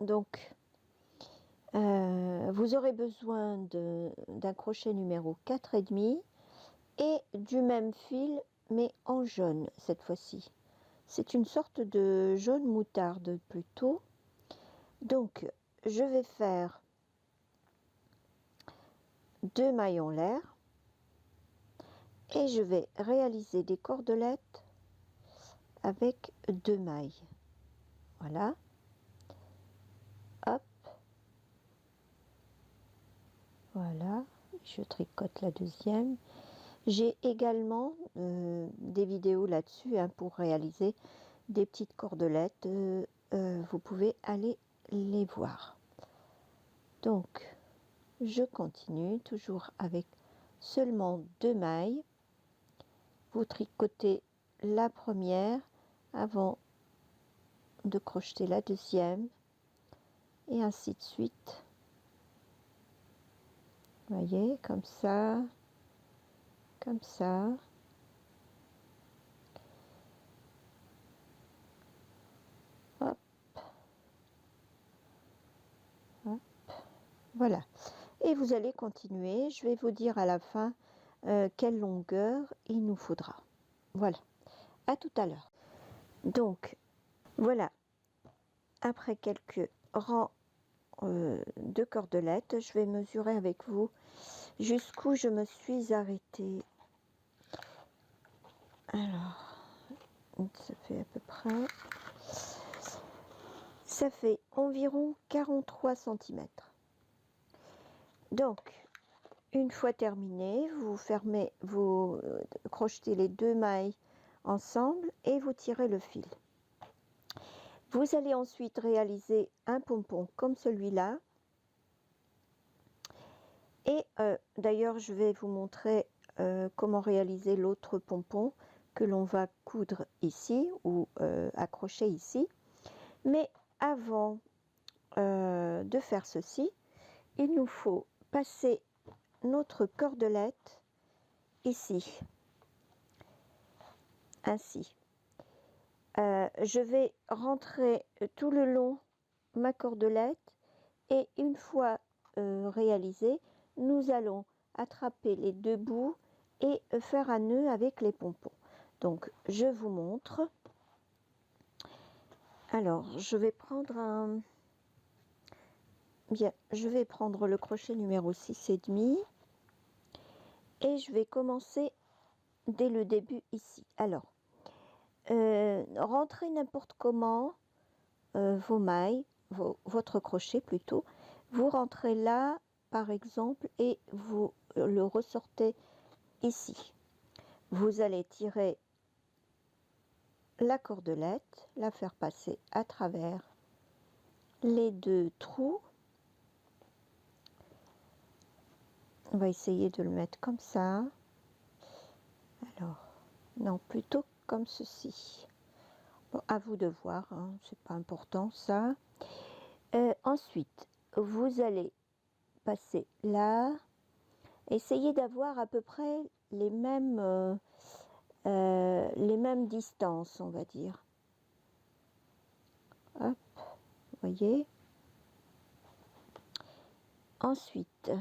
Donc vous aurez besoin d'un crochet numéro 4,5 et du même fil mais en jaune cette fois-ci. C'est une sorte de jaune moutarde plutôt. Donc je vais faire 2 mailles en l'air et je vais réaliser des cordelettes avec 2 mailles. Voilà. Hop. Voilà. Je tricote la deuxième. J'ai également des vidéos là-dessus hein, pour réaliser des petites cordelettes. Vous pouvez aller les voir. Donc, je continue toujours avec seulement 2 mailles. Vous tricotez la première avant de crocheter la deuxième et ainsi de suite. Vous voyez, comme ça, comme ça. Hop. Hop. Voilà. Et vous allez continuer. Je vais vous dire à la fin quelle longueur il nous faudra. Voilà. À tout à l'heure. Donc, voilà. Après quelques rangs de cordelettes, je vais mesurer avec vous jusqu'où je me suis arrêtée. Alors, ça fait à peu près... Ça fait environ 43 cm. Donc, une fois terminé, vous fermez, vous crochetez les 2 mailles ensemble et vous tirez le fil. Vous allez ensuite réaliser un pompon comme celui-là. Et d'ailleurs, je vais vous montrer comment réaliser l'autre pompon que l'on va coudre ici ou accrocher ici. Mais avant de faire ceci, il nous faut passer notre cordelette ici, ainsi. Je vais rentrer tout le long ma cordelette et une fois réalisée, nous allons attraper les 2 bouts et faire un nœud avec les pompons. Donc je vous montre. Alors je vais prendre un... Bien, je vais prendre le crochet numéro 6,5 et je vais commencer dès le début ici. Alors, rentrez n'importe comment vos mailles, votre crochet plutôt. Vous rentrez là, par exemple, et vous le ressortez ici. Vous allez tirer la cordelette, la faire passer à travers les 2 trous. On va essayer de le mettre comme ça. Alors, non, plutôt comme ceci. Bon, à vous de voir, hein, c'est pas important ça. Ensuite, vous allez passer là. Essayez d'avoir à peu près les mêmes distances, on va dire. Hop, vous voyez. Ensuite,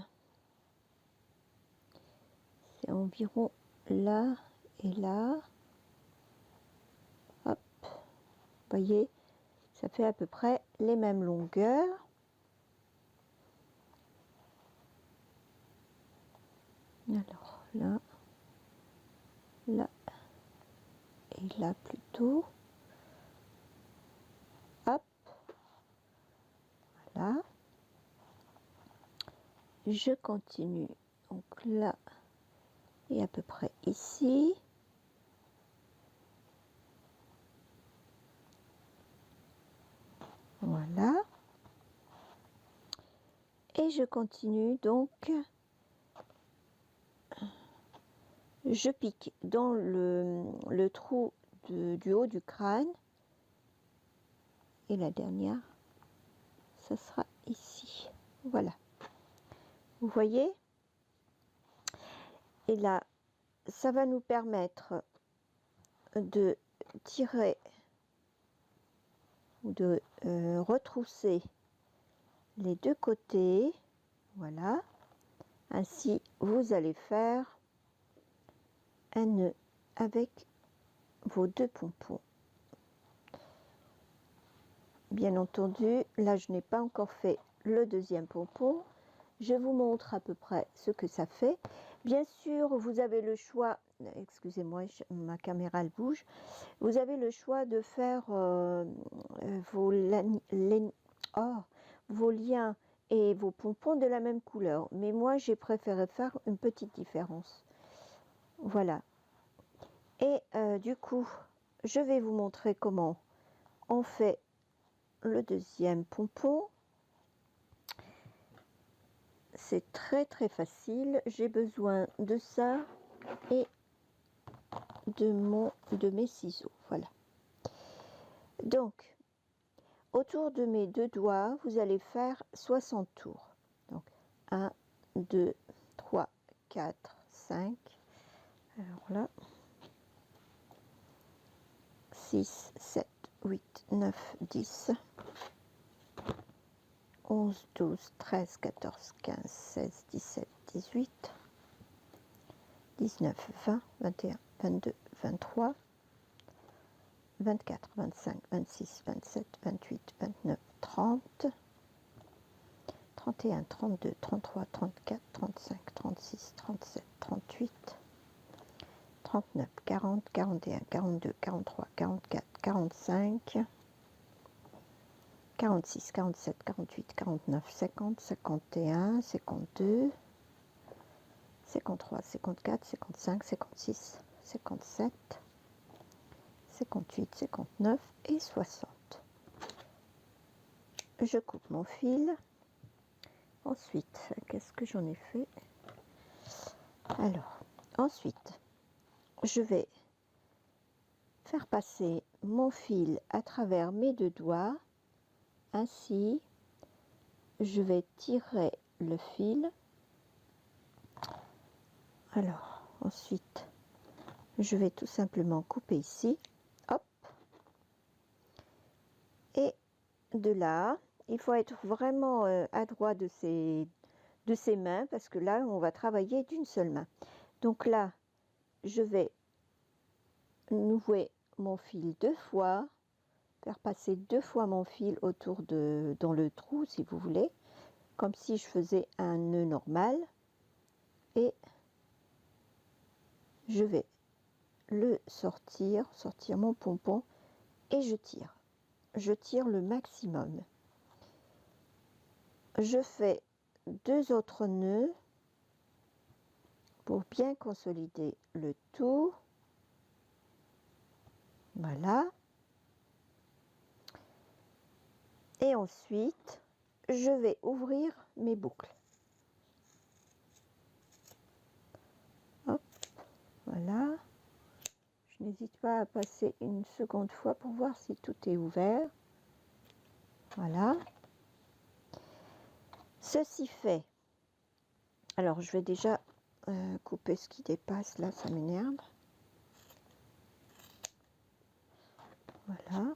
c'est environ là et là. Hop, vous voyez, ça fait à peu près les mêmes longueurs. Alors là, là et là plutôt. Hop, voilà. Je continue donc là et à peu près ici. Voilà. Et je continue donc, je pique dans le trou du haut du crâne et la dernière, ça sera ici. Voilà. Vous voyez? Et là, ça va nous permettre de tirer ou de retrousser les deux côtés. Voilà. Ainsi, vous allez faire un nœud avec vos deux pompons. Bien entendu, là je n'ai pas encore fait le deuxième pompon. Je vous montre à peu près ce que ça fait. Bien sûr, vous avez le choix, excusez-moi, ma caméra elle bouge. Vous avez le choix de faire vos liens et vos pompons de la même couleur. Mais moi, j'ai préféré faire une petite différence. Voilà. Et du coup, je vais vous montrer comment on fait le deuxième pompon. C'est très très facile. J'ai besoin de ça et de mes ciseaux. Voilà. Donc, autour de mes deux doigts, vous allez faire 60 tours. Donc, 1, 2, 3, 4, 5. Alors là, 6, 7, 8, 9, 10, 11, 12, 13, 14, 15, 16, 17, 18, 19, 20, 21, 22, 23, 24, 25, 26, 27, 28, 29, 30, 31, 32, 33, 34, 35, 36, 37, 38, 39, 40, 41, 42, 43, 44, 45, 46, 47, 48, 49, 50, 51, 52, 53, 54, 55, 56, 57, 58, 59 et 60. Je coupe mon fil. Ensuite, qu'est-ce que j'en ai fait? Alors, ensuite, je vais faire passer mon fil à travers mes deux doigts. Ainsi, je vais tirer le fil. Alors, ensuite, je vais tout simplement couper ici. Hop. Et de là, il faut être vraiment adroit de ses mains parce que là, on va travailler d'une seule main. Donc là, je vais nouer mon fil deux fois, faire passer deux fois mon fil autour dans le trou si vous voulez, comme si je faisais un nœud normal, et je vais le sortir mon pompon et je tire le maximum. Je fais deux autres nœuds pour bien consolider le tout. Voilà. Et ensuite, je vais ouvrir mes boucles. Hop, voilà. Je n'hésite pas à passer une seconde fois pour voir si tout est ouvert. Voilà. Ceci fait. Alors, je vais déjà couper ce qui dépasse. Là, ça m'énerve. Voilà.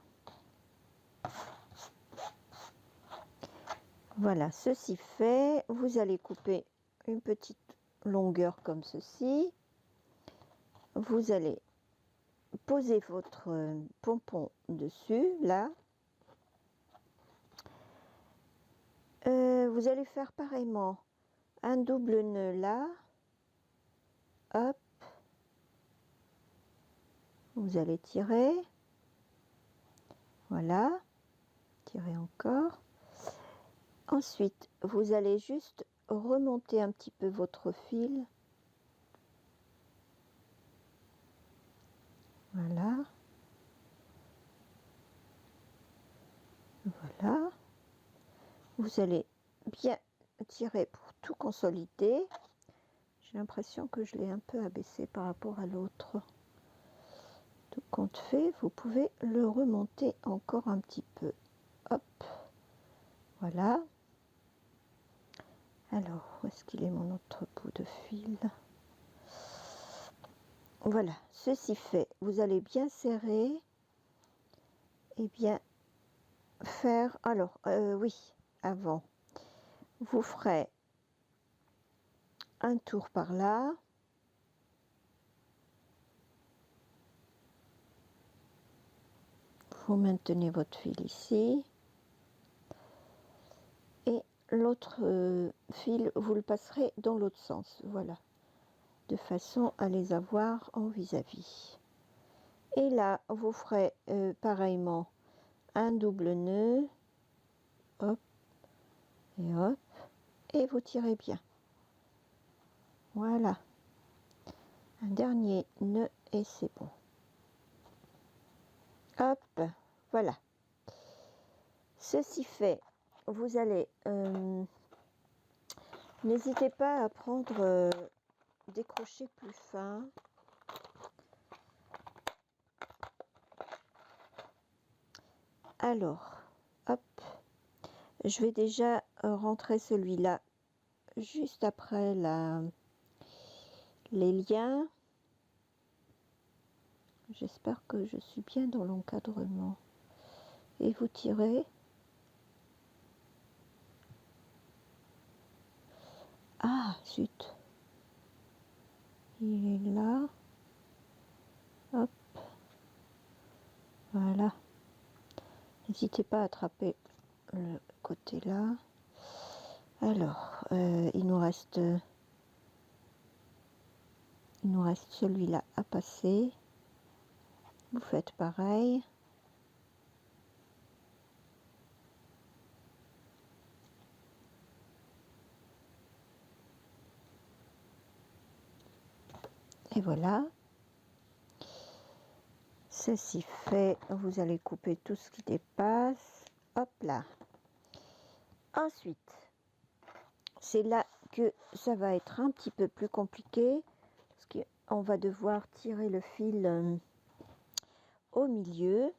Voilà, ceci fait, vous allez couper une petite longueur comme ceci. Vous allez poser votre pompon dessus, là. Vous allez faire pareillement un double nœud là. Hop. Vous allez tirer. Voilà. Tirez encore. Ensuite, vous allez juste remonter un petit peu votre fil. Voilà. Voilà. Vous allez bien tirer pour tout consolider. J'ai l'impression que je l'ai un peu abaissé par rapport à l'autre. Tout compte fait, vous pouvez le remonter encore un petit peu. Hop. Voilà. Alors, où est-ce qu'il est mon autre bout de fil? Voilà, ceci fait, vous allez bien serrer et bien faire. Alors, oui, avant, vous ferez un tour par là. Vous maintenez votre fil ici. Et l'autre fil, vous le passerez dans l'autre sens. Voilà. De façon à les avoir en vis-à-vis. Et là, vous ferez pareillement un double nœud. Hop. Et hop. Et vous tirez bien. Voilà. Un dernier nœud et c'est bon. Hop, voilà. Ceci fait, vous allez... n'hésitez pas à prendre des crochets plus fins. Alors, hop. Je vais déjà rentrer celui-là juste après les liens. J'espère que je suis bien dans l'encadrement. Et vous tirez. Ah, zut. Il est là. Hop. Voilà. N'hésitez pas à attraper le côté là. Alors, il nous reste celui-là à passer. Vous faites pareil. Et voilà. Ceci fait, vous allez couper tout ce qui dépasse. Hop là. Ensuite, c'est là que ça va être un petit peu plus compliqué. Parce qu'on va devoir tirer le fil au milieu.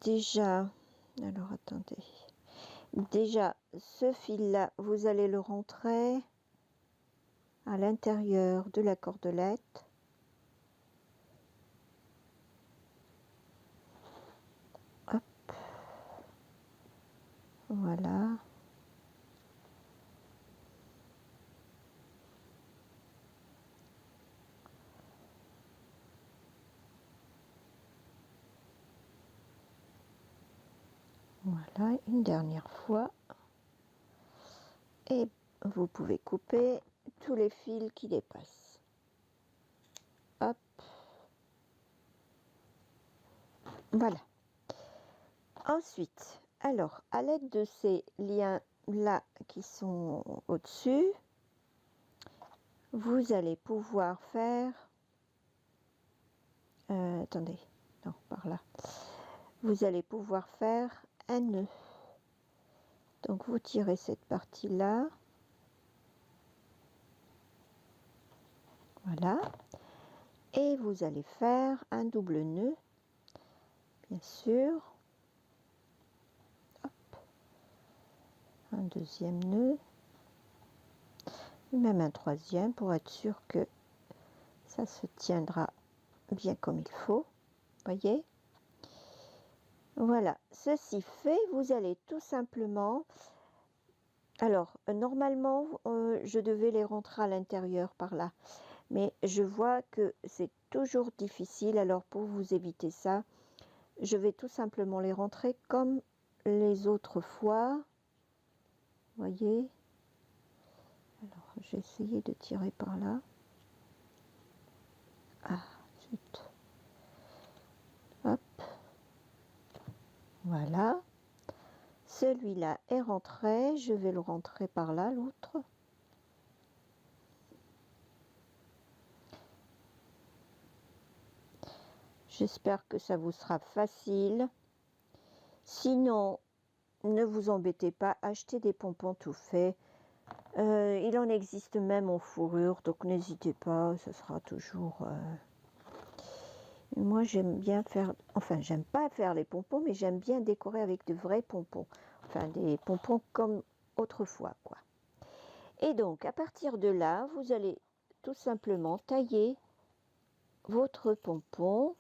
Déjà, alors attendez. Déjà, ce fil-là, vous allez le rentrer à l'intérieur de la cordelette. Hop. Voilà. Voilà, une dernière fois. Et vous pouvez couper tous les fils qui dépassent. Hop. Voilà. Ensuite, alors, à l'aide de ces liens-là qui sont au-dessus, vous allez pouvoir faire... attendez, non, par là. Vous allez pouvoir faire un nœud. Donc, vous tirez cette partie-là. Voilà. Et vous allez faire un double nœud, bien sûr. Hop. Un deuxième nœud. Même un troisième pour être sûr que ça se tiendra bien comme il faut. Voyez? Voilà. Ceci fait, vous allez tout simplement... Alors, normalement, je devais les rentrer à l'intérieur par là. Mais je vois que c'est toujours difficile. Alors, pour vous éviter ça, je vais tout simplement les rentrer comme les autres fois. Voyez? Alors, j'ai essayé de tirer par là. Ah, zut. Hop. Voilà. Celui-là est rentré. Je vais le rentrer par là, l'autre. J'espère que ça vous sera facile. Sinon, ne vous embêtez pas, achetez des pompons tout faits. Il en existe même en fourrure, donc n'hésitez pas, ce sera toujours... Moi, j'aime bien faire... Enfin, j'aime pas faire les pompons, mais j'aime bien décorer avec de vrais pompons. Enfin, des pompons comme autrefois, quoi. Et donc, à partir de là, vous allez tout simplement tailler votre pompon.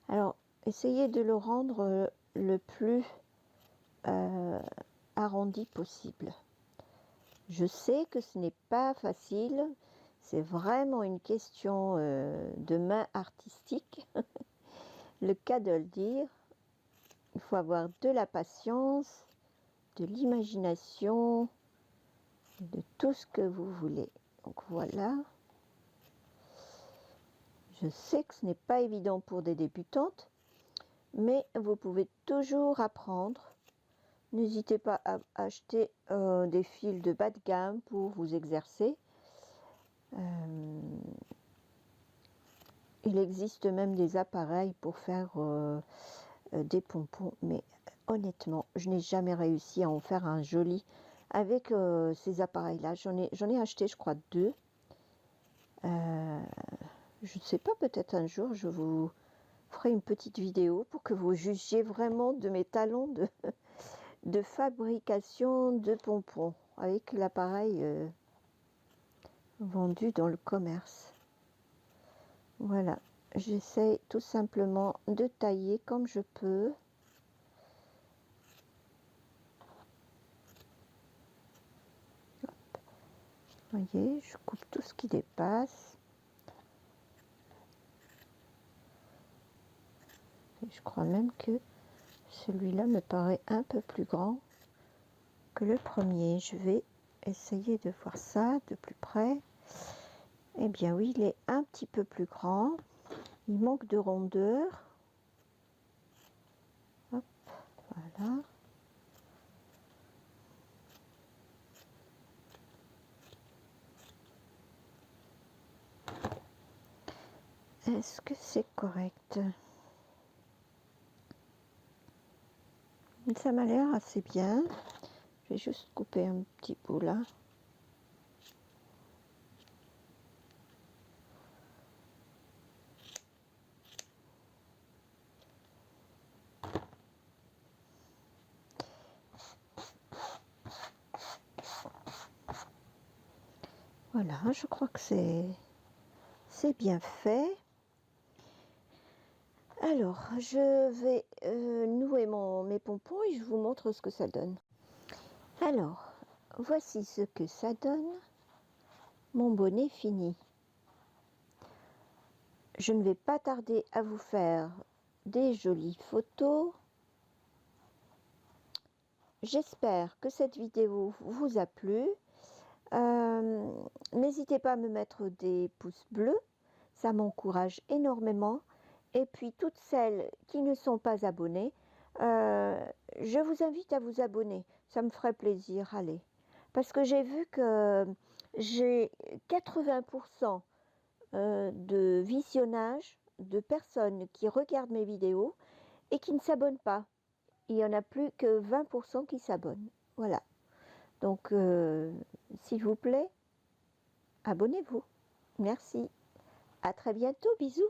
Alors, essayez de le rendre le plus arrondi possible. Je sais que ce n'est pas facile, c'est vraiment une question de main artistique, le cas de le dire. Il faut avoir de la patience, de l'imagination, de tout ce que vous voulez. Donc voilà. Je sais que ce n'est pas évident pour des débutantes, mais vous pouvez toujours apprendre. N'hésitez pas à acheter des fils de bas de gamme pour vous exercer. Il existe même des appareils pour faire des pompons, mais honnêtement, je n'ai jamais réussi à en faire un joli avec ces appareils-là. J'en ai acheté, je crois, 2. Je ne sais pas, peut-être un jour, je vous ferai une petite vidéo pour que vous jugiez vraiment de mes talents de fabrication de pompons avec l'appareil vendu dans le commerce. Voilà, j'essaie tout simplement de tailler comme je peux. Vous voyez, je coupe tout ce qui dépasse. Et je crois même que celui-là me paraît un peu plus grand que le premier. Je vais essayer de voir ça de plus près. Eh bien oui, il est un petit peu plus grand. Il manque de rondeur. Hop, voilà. Est-ce que c'est correct? Ça m'a l'air assez bien. Je vais juste couper un petit bout là. Voilà, je crois que c'est bien fait. Alors, je vais nouer mes pompons et je vous montre ce que ça donne. Alors, voici ce que ça donne. Mon bonnet fini. Je ne vais pas tarder à vous faire des jolies photos. J'espère que cette vidéo vous a plu. N'hésitez pas à me mettre des pouces bleus, ça m'encourage énormément. Et puis toutes celles qui ne sont pas abonnées, je vous invite à vous abonner, ça me ferait plaisir, allez. Parce que j'ai vu que j'ai 80% de visionnage de personnes qui regardent mes vidéos et qui ne s'abonnent pas. Il n'y en a plus que 20% qui s'abonnent. Voilà. Donc, s'il vous plaît, abonnez-vous. Merci. À très bientôt. Bisous.